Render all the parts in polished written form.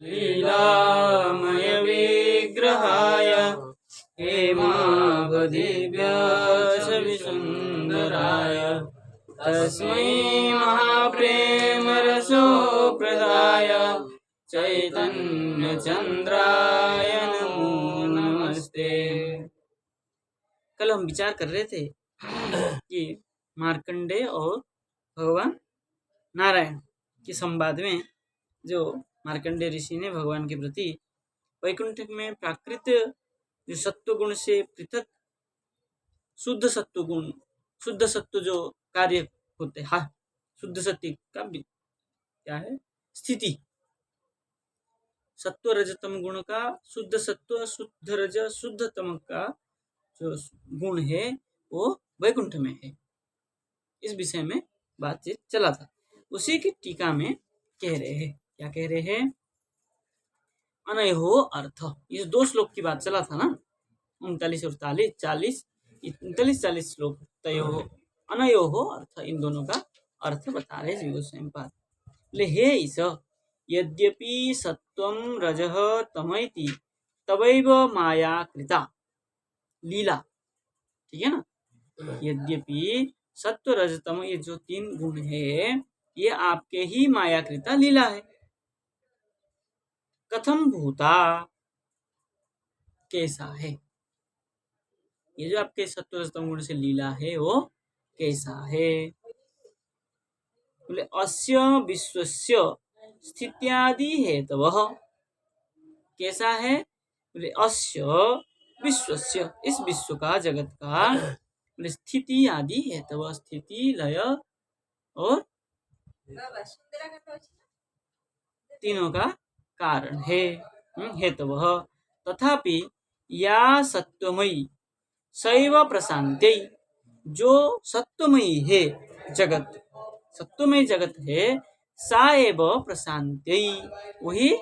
लीलामय विग्रहाय हेमावधिव्यासविसुन्दराय तस्मै महाप्रेमरसोप्रदाय चैतन्यचन्द्राय नमो नमस्ते। कल हम विचार कर रहे थे कि मार्कंडेय और भगवान नारायण के संवाद में जो मार्कंडेय ऋषि ने भगवान के प्रति वैकुंठ में प्राकृत जो सत्व गुण से पृथक शुद्ध सत्व गुण, शुद्ध सत्व जो कार्य होते हैं, शुद्ध सत्य का क्या है स्थिति, सत्व रजतम गुण का शुद्ध सत्व, शुद्ध रज, शुद्ध तम का जो गुण है वो वैकुंठ में है। इस विषय में बातचीत चला था। उसी की टीका में कह रहे हैं, क्या कह रहे हैं? अनयो अर्थ, ये दो श्लोक की बात चला था ना, 39 और 40 श्लोक। तयो अनयो अर्थ, इन दोनों का अर्थ बता रहे श्री गोस्वामी पाद। ले हे ईश यद्यपि सत्वम रजः तमैति तवैव माया कृता लीला। ठीक है ना? यद्यपि सत्व रजतम ये जो तीन गुण है ये आपके ही माया कृता लीला है। कथम भूता, कैसा है ये जो आपके सत्व रजतम गुण से लीला है वो कैसा है? बोले अस्य विश्वस्य स्थित्यादि हेतवः, कैसा है? बोले अस्य विश्वस्य, इस विश्व का, जगत का, बोले स्थिति आदि हेतव, स्थिति लय और तीनों का कारण है, हेतवः। तथापि या सत्वमयी सैव प्रशांत्यै, जो सत्वमयी है जगत, सत्वमयी जगत है, सा एव प्रशांत्यै, वही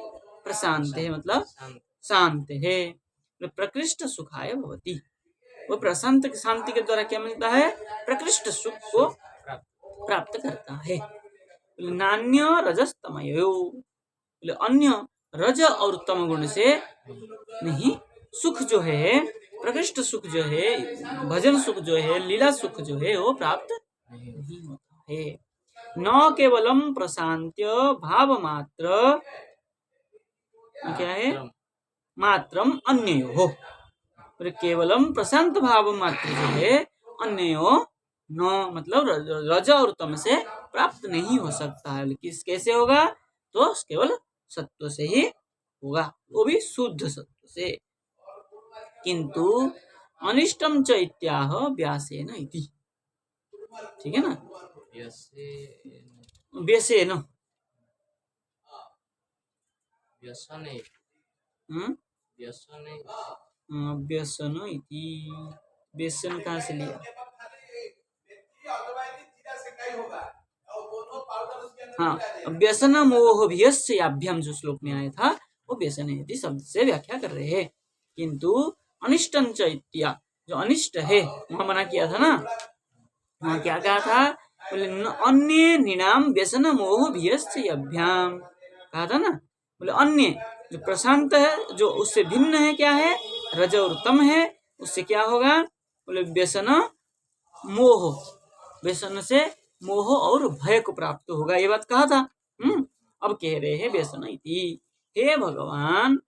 प्रशांत है, मतलब शांत है। प्रकृष्ट सुखाय भवति, वो प्रशांत शांति के द्वारा क्या मिलता है? प्रकृष्ट सुख को प्राप्त करता है। नान्य रजस्तमयो, अन्य रज और तम गुण से नहीं, सुख जो है, प्रकृष्ट सुख जो है, भजन सुख जो है, लीला सुख जो है वो प्राप्त नहीं होता है। न केवलम प्रशांत्य भाव मात्र, क्या है? मात्रम अन्यो हो, केवलम प्रशांत भाव मात्र जो है अन्यो न, मतलब रज और तम से प्राप्त नहीं हो सकता है। किस कैसे होगा? तो केवल सत्व से ही होगा, वो भी शुद्ध सत्व से। किंतु अनिष्टम च इत्याह व्यासेन इति, ठीक है ना? व्यासेन, व्यसन इति, व्यसन कहाँ से लिया? हाँ, व्यसन मोह भ्यस्याभ्यम जो श्लोक में आया था वो व्यसन इति शब्द से व्याख्या कर रहे हैं। किंतु अनिष्टं च इत्या, जो अनिष्ट है वहां मना किया था ना, वहां क्या कहा था? बोले अन्य निनाम व्यसन मोह भ्यस्याभ्याम कहा था ना। बोले अन्य जो प्रशांत है, जो उससे भिन्न है, क्या है? रज और तम है, उससे क्या होगा? बोले व्यसन मोह, व्यसन से मोह और भय को प्राप्त होगा, ये बात कहा था। अब कह रहे हैं व्यसन इति, हे भगवान,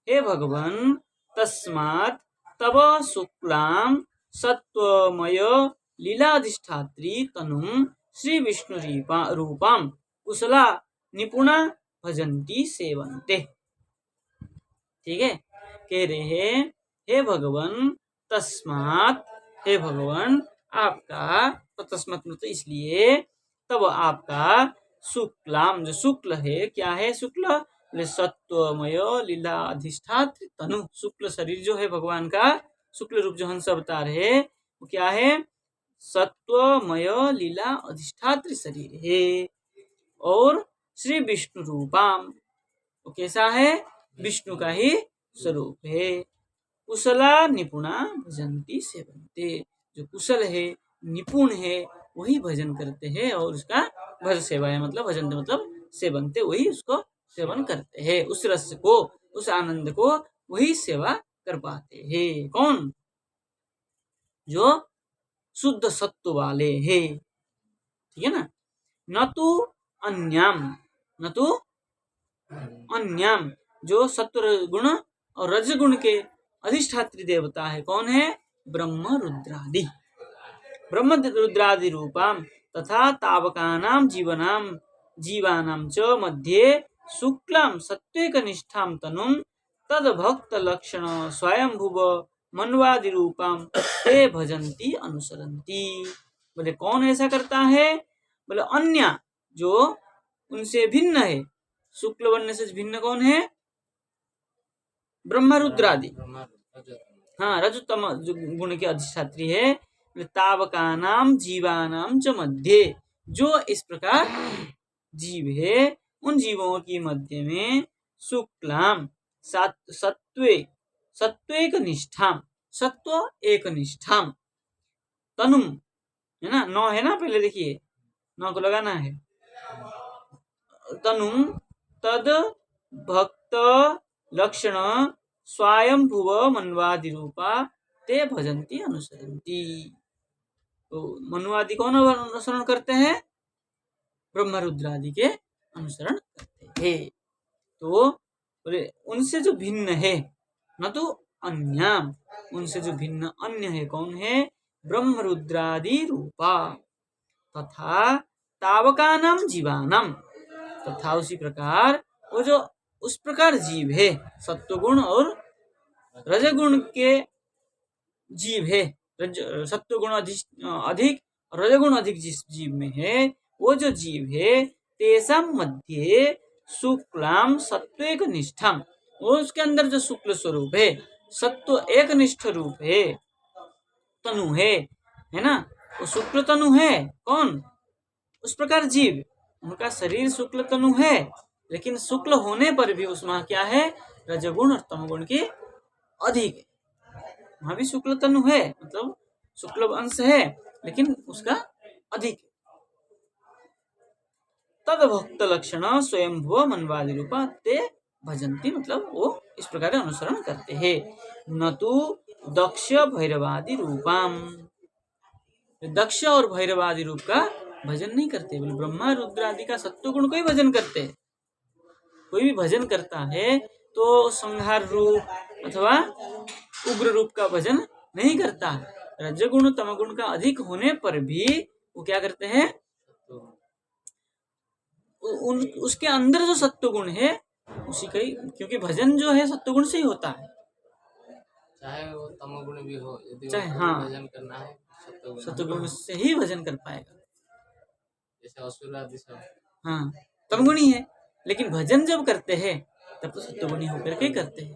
हे भगवान, तस्मात् तव शुक्लाम सत्वमय लीलाधिष्ठात्री तनुम श्री विष्णु रूपाम कुशला निपुणा भजंती सेवन्ते। ठीक है, कह रहे हैं हे भगवान, तस्मात्, हे भगवान, आपका, तो तस्मात् मतलब इसलिए, तब आपका शुक्लाम, जो शुक्ल है, क्या है शुक्ल? सत्वमय लीला अधिष्ठात्र तनु, शुक्ल शरीर जो है भगवान का, शुक्ल रूप जो हंस अवतार है वो क्या है? सत्वमय लीला अधिष्ठात्र शरीर है। और श्री विष्णु रूपाम, वो कैसा है? विष्णु का ही स्वरूप है। कुशला निपुणा भजंती सेवन्ते, जो कुशल है, निपुण है, वही भजन करते हैं और उसका भज सेवा है, मतलब भजन मतलब सेवन्ते, वही उसको सेवन करते हैं, उस रस को, उस आनंद को वही सेवा कर पाते हैं। कौन? जो शुद्ध सत्व वाले हैं, ठीक है ना। न तो अन्याम, न तो अन्याम, जो सत्व गुण और रजगुण के अधिष्ठात्री देवता है, कौन है? ब्रह्म रुद्रादि, ब्रह्म रुद्रादि रूपाम तथा तावकानाम जीवानां च मध्ये शुक्लां सत्त्वैकनिष्ठां तनुं तद भक्त लक्षण स्वयंभुव मनवादि रूपां ते भजन्ति अनुसरन्ति। बोले कौन ऐसा करता है? बोले अन्य, जो उनसे भिन्न है। शुक्ल वर्ण से भिन्न कौन है? ब्रह्म रुद्रादि, हाँ, रजतम गुण के अधिष्ठात्री है। तावकानाम जीवानाम च मध्ये, जो इस प्रकार जीव है, उन जीवों की मध्य में शुक्लाम सत्वेक निष्ठाम, सत्व एक निष्ठाम, तनुम, है ना, नौ है ना, पहले देखिए नौ को लगाना है। तनुम तद भक्त लक्षण स्वयंभुव मनवादि रूपा ते भजन्ति अनुसरन्ति। तो मनुवादि कौन अनुसरण करते हैं? ब्रह्म रुद्रादि के अनुसरण करते हैं। तो बोले उनसे जो भिन्न है, न तो अन्याम, उनसे जो भिन्न अन्य है, कौन है? ब्रह्म रुद्रादि रूपा तथा तावकानाम जीवानाम, तथा उसी प्रकार वो जो उस प्रकार जीव है, सत्वगुण और रजगुण के जीव है, सत्वगुण अधिक रजगुण अधिक जिस जीव में है, वो जो जीव है, तेसाम मध्य शुक्लाम सत्वेक निष्ठाम, वो उसके अंदर जो शुक्ल स्वरूप है, सत्व एक निष्ठ रूप है, तनु है ना, वो शुक्ल तनु है। कौन? उस प्रकार जीव, उनका शरीर शुक्ल तनु है, लेकिन शुक्ल होने पर भी उसमें क्या है? रजगुण और तमगुण की अधिक है। वहां भी शुक्ल तनु है, मतलब शुक्ल अंश है, लेकिन उसका अधिक है। तद भक्त लक्षण स्वयंभुव मनवादि रूपा ते भजन्ति, मतलब वो इस प्रकार अनुसरण करते हैं। न तो दक्ष भैरवादि रूपाम, दक्ष और भैरवादि रूप का भजन नहीं करते। बोले ब्रह्मा रुद्र आदि का सत्व गुण को ही भजन करते हैं। कोई भी भजन करता है तो संहार रूप अथवा उग्र रूप का भजन नहीं करता। रजगुण तमगुण का अधिक होने पर भी वो क्या करते हैं? उसके अंदर जो सत्व गुण है उसी का ही, क्योंकि भजन जो है सत्व गुण से ही होता है, चाहे वो तमोगुण भी हो, चाहे हाँ भजन करना है सत्व गुण से ही भजन कर पाएगा। जैसे असुर आदि सब हाँ तमगुणी है, लेकिन भजन जब करते हैं तब तो सत्वगुणी होकर के करते हैं।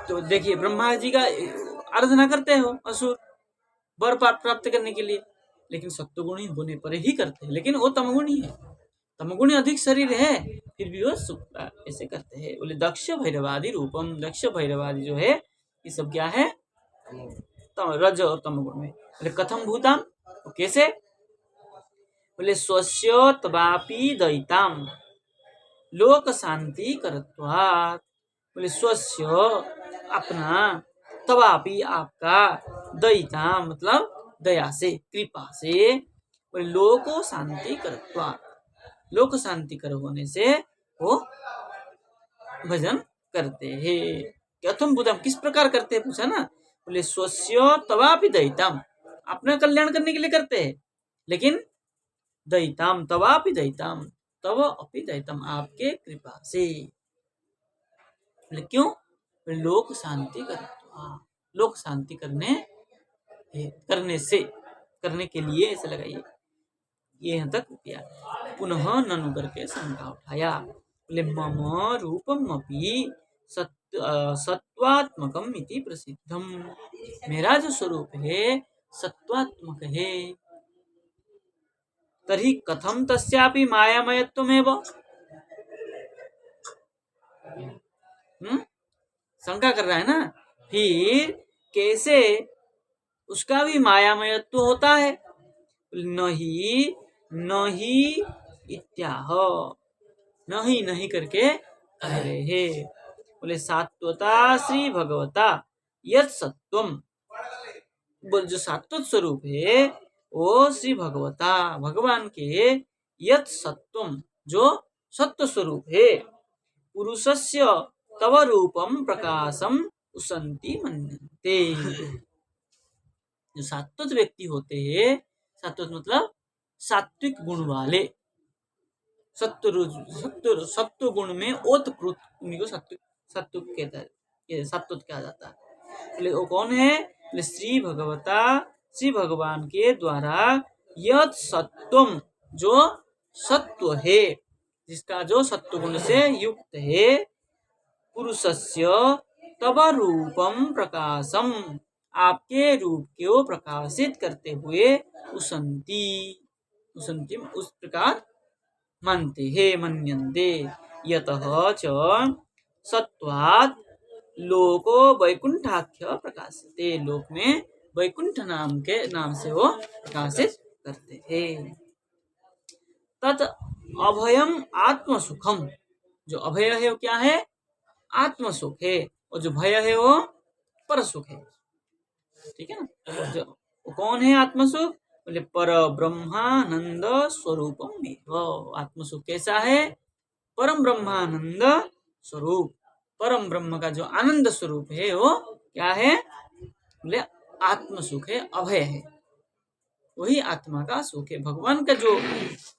तो देखिए ब्रह्मा जी का आराधना करते हो असुर वर प्राप्त करने के लिए, लेकिन सत्वगुणी होने पर ही करते हैं, लेकिन वो तमगुणी है, तमगुणी अधिक शरीर है, फिर भी वो ऐसे करते हैं। बोले दक्ष भैरवादि रूपम, दक्ष भैरवादि जो है ये सब क्या है? रज और तमगुण में। बोले कथम भूताम, कैसे? बोले स्वस्य तवापि दयिताम लोक शांति करत्वात्। बोले स्वस्य अपना, तवापि आपका, दयिता मतलब दया से, कृपा से, बोले लोको शांति करत्वात्, लोक शांति कर होने से वो भजन करते हैं। कथम भूताम, किस प्रकार करते हैं पूछा ना। बोले स्वस्य तवापि दयिताम, अपना कल्याण करने के लिए करते हैं, लेकिन दयिताम तवापि दयिताम, तव अपि दयिताम, आपके कृपा से। क्यों? लोक शांति कर, लोक शांति करने के लिए ऐसे लगाइए। ये यहाँ तक किया। पुनः ननु करके शंका उठाया। बोले मम रूपम अपि सत्वात्मकम इति प्रसिद्धम, मेरा जो स्वरूप है सत्वात्मक है। तर्हि कथम तस्यापि मायामयत्वमेव, शंका कर रहा है ना, फिर कैसे उसका भी मायामयत्व होता है? नहीं नहीं इत्याह, नहीं नहीं करके कह रहे हैं। बोले सात्वता श्री भगवता यत सत्वम, बोल जो सात्विक स्वरूप है वो श्री भगवता भगवान के यत सत्वम जो सत्व स्वरूप है, पुरुषस्य तव रूपम प्रकाशम उसंति मन्यन्ते। जो सात्विक व्यक्ति होते हैं, सात्विक मतलब सात्विक गुण वाले, सत्व गुण में ओतप्रोत, उन्हीं को सात्विक सात्विक कहता है, ये सात्विक कहा जाता है। बोले वो कौन है? बोले श्री भगवता श्री भगवान के द्वारा यत सत्वम जो सत्व है, जिसका जो सत्व गुण से युक्त है, पुरुषस्य तब रूपम प्रकाशम आपके रूप को प्रकाशित करते हुए उसंती उसंति उस प्रकार मानते हैं, मन्यन्ते। यतः च सत्वात् लोको वैकुंठाख्य प्रकाशते, लोक में वैकुंठ नाम से वो प्रकाशित करते हैं। तत् अभयम आत्म सुखम, जो अभय है वो क्या है? आत्म सुख है, और जो भय है वो पर सुख है। ठीक है ना? जो वो कौन है आत्म सुख? बोले पर ब्रह्मानंद स्वरूपम में। आत्म सुख कैसा है? परम ब्रह्मानंद स्वरूप, परम ब्रह्म का जो आनंद स्वरूप है वो क्या है? बोले आत्म सुख है, अभय है, वही आत्मा का सुख है। भगवान का जो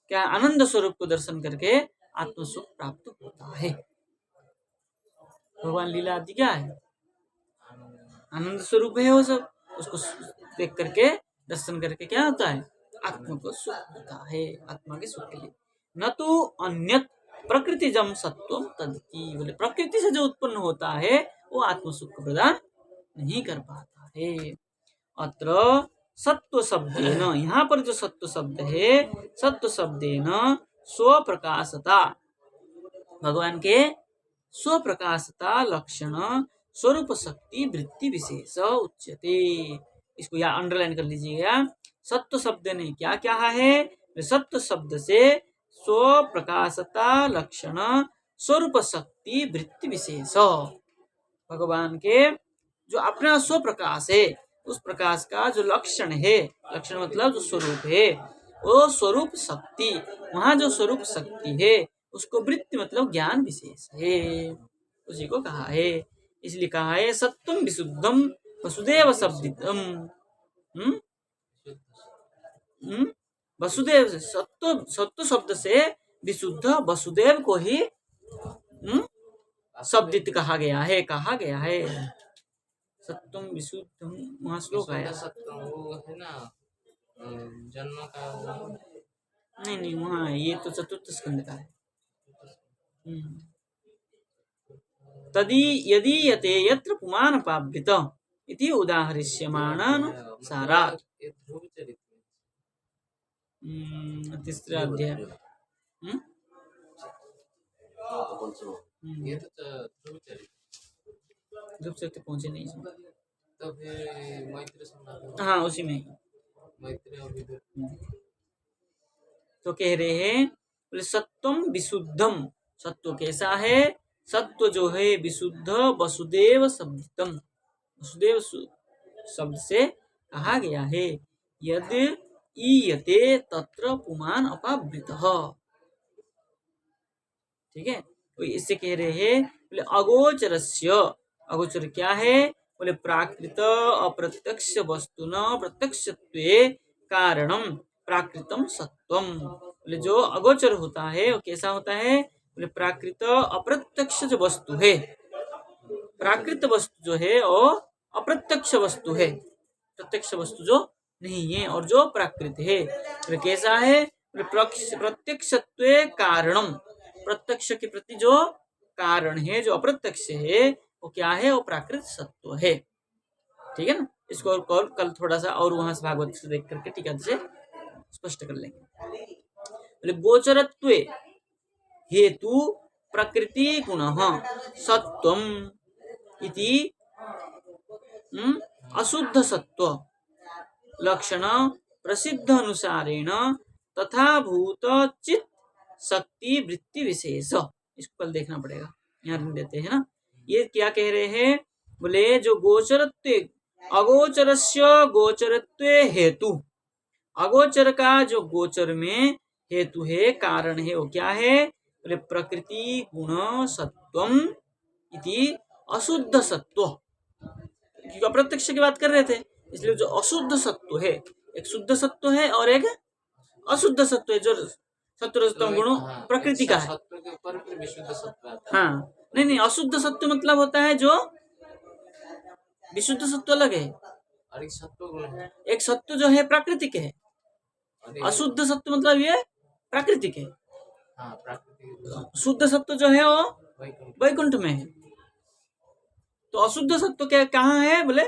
क्या आनंद स्वरूप को दर्शन करके आत्म सुख प्राप्त होता है। भगवान लीला आदि क्या है? आनंद स्वरूप है वो सब, उसको देख करके दर्शन करके क्या होता है? आत्मा को सुख होता है, आत्मा के सुख के लिए। न तो अन्यत प्रकृति जम सत्व तदति, बोले प्रकृति से जो उत्पन्न होता है वो आत्म सुख को प्रदान नहीं कर पाता है। अत्र सत्व शब्देन, यहाँ पर जो सत्व शब्द है, सत्व शब्देन स्वप्रकाशता, भगवान के स्वप्रकाशता लक्षण स्वरूप शक्ति वृत्ति विशेष उच्यते। इसको यहाँ अंडरलाइन कर लीजिएगा। सत्व शब्द ने क्या क्या है? सत्व शब्द से स्वप्रकाशता लक्षण स्वरूप शक्ति वृत्ति विशेष, भगवान के जो अपना स्वप्रकाश है उस प्रकाश का जो लक्षण है, लक्षण मतलब जो स्वरूप है, वो स्वरूप शक्ति, वहाँ जो स्वरूप शक्ति है उसको वृत्ति मतलब ज्ञान विशेष है, उसी को कहा है। इसलिए कहा है सत्वम विशुद्धम वसुदेव शब्दितम। वसुदेव से सत्व शब्द से विशुद्ध वसुदेव को ही शब्दित कहा गया है, कहा गया है। सत्वम विशुद्धम, वहाँ श्लोक आया। वो है ना जन्म का, नहीं वहाँ ये तो चतुर्थ स्कंद का है। तदी यदि यते यत्र पुमान पावृत इति उदाहरिष्यमाणानुसारात्। तीसरा अध्याय। ये तो ध्रुव चरित्र पहुंचे नहीं इसमें। तो फिर मैत्री संवाद, हाँ उसी में ही। मैत्री और विदुर। तो कह रहे हैं बोले सत्वम विशुद्धम, सत्व कैसा है? सत्व जो है विशुद्ध वसुदेव शब्दम, वसुदेव शब्द से कहा गया है। यद ईयते तत्र पुमान अपावृतः। ठीक है, तो इससे कह रहे हैं बोले अगोचरस्य, अगोचर क्या है? बोले प्राकृत अप्रत्यक्ष वस्तुन प्रत्यक्षत्वे कारणम प्राकृतम सत्वम। बोले जो अगोचर होता है वो कैसा होता है? बोले प्राकृत अप्रत्यक्ष जो वस्तु है, प्राकृत वस्तु जो है वो अप्रत्यक्ष वस्तु है, प्रत्यक्ष वस्तु जो नहीं है, और जो प्राकृत है बोले कैसा है? बोले प्रत्यक्षत्वे कारणम, प्रत्यक्ष के प्रति जो कारण है, जो अप्रत्यक्ष है वो क्या है? वो प्राकृत सत्व है। ठीक है ना? इसको और कल थोड़ा सा और वहां से भागवत से देख करके टीका से स्पष्ट कर लेंगे। बोले गोचरत्वे हेतु प्रकृति गुणः सत्वम इति अशुद्ध सत्व लक्षण प्रसिद्ध अनुसारेण तथा भूत चित शक्ति वृत्ति विशेष। इसको कल देखना पड़ेगा, यहाँ रख देते हैं ना। ये क्या कह रहे हैं, बोले जो गोचरत्व अगोचरस्य गोचरत्व हेतु, अगोचर का जो गोचर में हेतु है, कारण है, वो क्या है, बोले प्रकृति गुण सत्वम इति अशुद्ध सत्व। क्योंकि अप्रत्यक्ष की बात कर रहे थे, इसलिए जो अशुद्ध सत्व है, एक शुद्ध सत्व है और एक अशुद्ध सत्व है, जो सत्वरजतम गुण प्रकृति का है। सत्व के ऊपर फिर विशुद्ध सत्व आता है। हाँ, नहीं, अशुद्ध सत्व मतलब होता है जो विशुद्ध सत्व अलग है, और एक सत्व गुण है, एक सत्व जो है प्राकृतिक है, और एक अशुद्ध सत्व मतलब ये प्राकृतिक है, हाँ प्राकृतिक शुद्ध सत्व जो है वो वैकुंठ। वैकुंठ में है। तो अशुद्ध सत्व क्या कहाँ है, बोले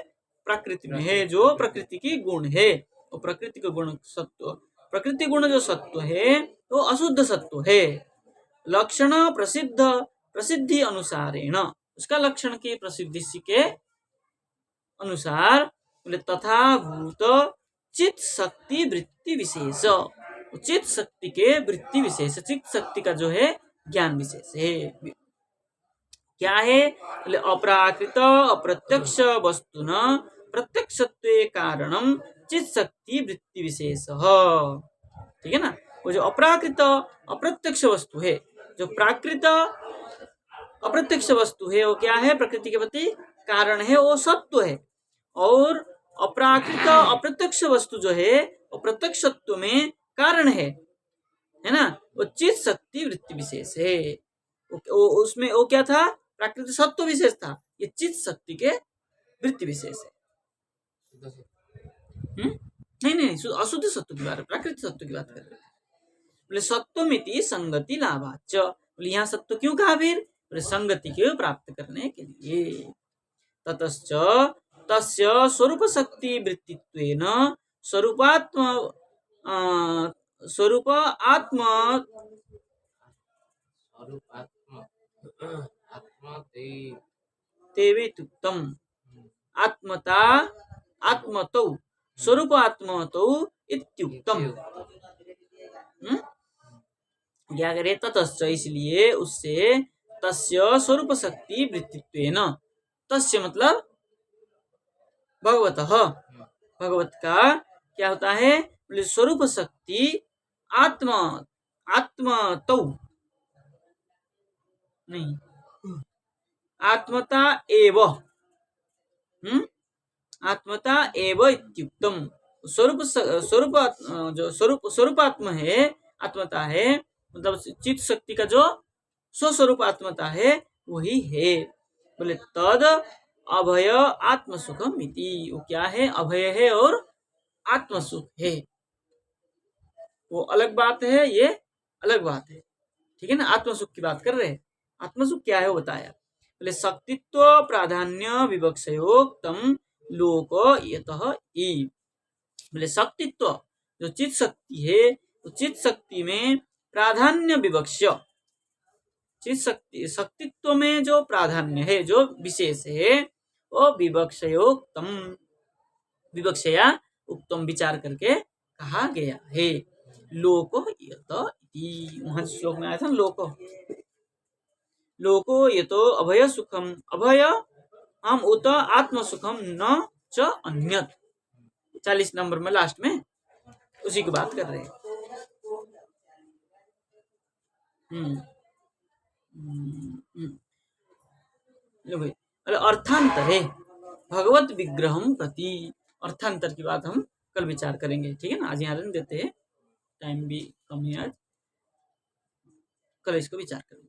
प्रकृति में है, जो प्रकृति की गुण है। तो प्रकृति का गुण सत्व, प्रकृति गुण जो सत्व है तो अशुद्ध सत्व है। लक्षण प्रसिद्ध प्रसिद्धि अनुसारेण, उसका लक्षण की प्रसिद्धि के अनुसार बोले तथा भूत चित शक्ति वृत्ति विशेष, चित शक्ति के वृत्ति विशेष, चित शक्ति का जो है ज्ञान विशेष है। क्या है, बोले अपराकृत अप्रत्यक्ष वस्तुन प्रत्यक्षत्वे कारणम चित शक्ति वृत्ति विशेष। ठीक है ना, वो जो अपराकृत अप्रत्यक्ष वस्तु है, जो प्राकृत अप्रत्यक्ष वस्तु है, वो क्या है, प्रकृति के प्रति कारण है, वो सत्व है। और अपराकृत अप्रत्यक्ष वस्तु जो है वो प्रत्यक्षत्व में कारण है ना, वो चित शक्ति वृत्ति विशेष है। उसमें वो क्या था, प्राकृतिक सत्व विशेष था, ये चित शक्ति के वृत्ति विशेष है। नहीं, अशुद्ध सत्व की बात, प्राकृतिक सत्व की बात कर रहे हैं। बोले सत्वमिति संगति लाभाच, बोले यहाँ सत्व क्यों कहा फिर, बोले संगति को प्राप्त करने के लिए। ततश्च तस्य स्वरूप शक्ति वृत्तित्वेन स्वरूपात्म स्वरूप आत्म तेवितुक्तम आत्मता आत्मतौ स्वरूप आत्मतौ इत्युक्तम। क्या करे, ततश्च इसलिए उससे, तस्य स्वरूप शक्ति वृत्तित्वेन, तस्य मतलब भगवतः, भगवत का क्या होता है, बोले स्वरूप शक्ति आत्मतौ नहीं, आत्मता एव, आत्मता एव इत्युक्तम। स्वरूप जो स्वरूपात्म है, आत्मता है, मतलब चित्त शक्ति का जो स्वस्वरूप आत्मता है वही है। बोले तद अभय आत्मसुखम इति, वो क्या है, अभय है और आत्मसुख है। वो अलग बात है, ये अलग बात है। ठीक है ना, आत्मसुख की बात कर रहे हैं। आत्मसुख क्या है वो बताया। बोले शक्तित्व प्राधान्य विवक्षयोक्तम लोक यतः ई, बोले शक्तित्व जो चित शक्ति है, तो चित शक्ति में प्राधान्य विवक्ष्य, चित शक्ति शक्तित्व में जो प्राधान्य है, जो विशेष है, वो विवक्षयोक्तम, विवक्षया उत्तम विचार करके कहा गया है। लोको यत इति, वहां श्लोक में आया था लोको, लोको यतो अभय सुखम, अभय हम उत आत्म सुखम न च अन्यत, 40 नंबर में लास्ट में उसी की बात कर रहे हैं। लो भाई, अर्थांतर है भगवत विग्रहम प्रति, अर्थांतर की बात हम कल विचार करेंगे। ठीक है ना, आज यहाँ रहने देते हैं, टाइम भी कम है आज, कल इसको विचार करेंगे।